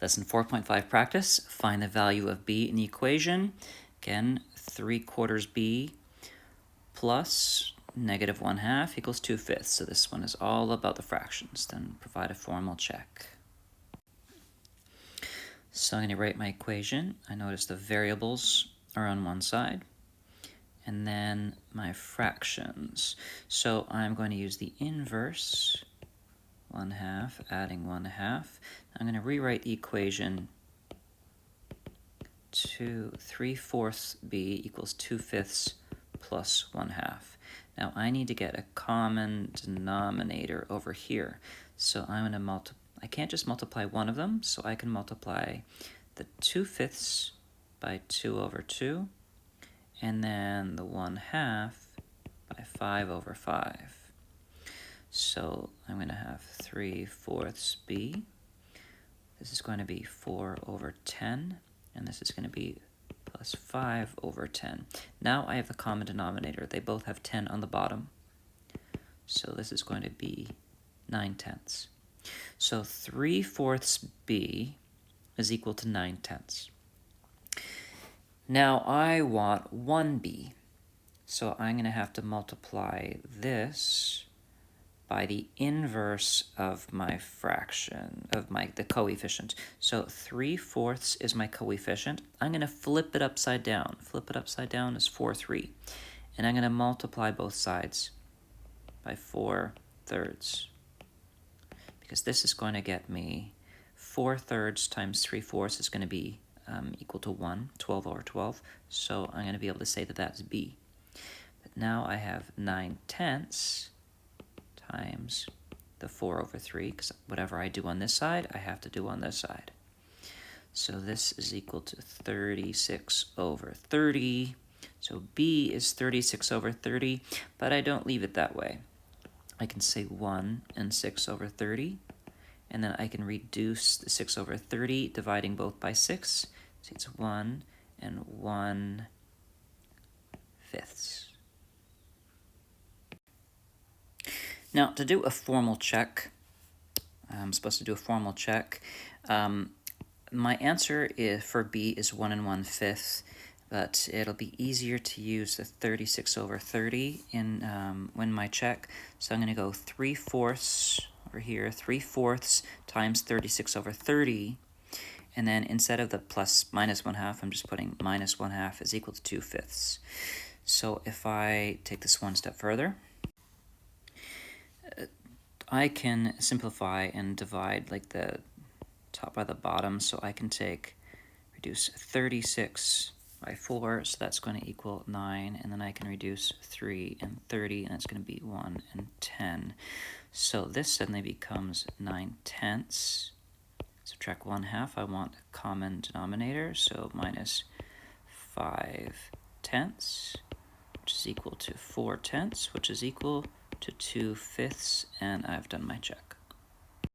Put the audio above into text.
Lesson 4.5 practice. Find the value of b in the equation. Again, 3/4 b plus negative 1/2 equals 2/5. So this one is all about the fractions. Then provide a formal check. So I'm going to write my equation. I notice the variables are on one side. And then my fractions. So I'm going to use the inverse 1/2, adding 1/2. I'm going to rewrite the equation to 3/4 b equals 2/5 plus 1/2. Now I need to get a common denominator over here. So I'm going to I can't just multiply one of them, so I can multiply the 2/5 by 2/2, and then the 1/2 by 5/5. So I'm going to have 3/4 b. This is going to be 4/10, and this is going to be plus 5/10. Now I have the common denominator. They both have 10 on the bottom. So this is going to be 9/10. So 3/4 b is equal to 9/10. Now I want 1b. So I'm going to have to multiply this by the inverse of my fraction, of the coefficient. So 3/4 is my coefficient. I'm going to flip it upside down. Flip it upside down is 4/3. And I'm going to multiply both sides by 4/3. Because this is going to get me 4/3 times 3/4 is going to be equal to 1, 12/12. So I'm going to be able to say that that's b. But now I have 9/10 times the 4/3, because whatever I do on this side, I have to do on this side. So this is equal to 36/30. So b is 36/30, but I don't leave it that way. I can say 1 and 6/30, and then I can reduce the 6/30, dividing both by 6. So it's 1 and 1/5. Now, to do a formal check, I'm supposed to do a formal check. My answer for b is 1 and 1/5, but it'll be easier to use the 36/30 when my check. So I'm going to go 3/4 over here, 3/4 times 36/30, and then instead of the minus 1/2, I'm just putting minus 1/2 is equal to 2/5. So if I take this one step further, I can simplify and divide like the top by the bottom, so I can reduce 36 by 4, so that's going to equal 9, and then I can reduce 3 and 30, and it's going to be 1 and 10. So this suddenly becomes 9/10. Subtract 1/2, I want a common denominator, so minus 5/10, which is equal to 4/10, which is equal to 2/5, and I've done my check.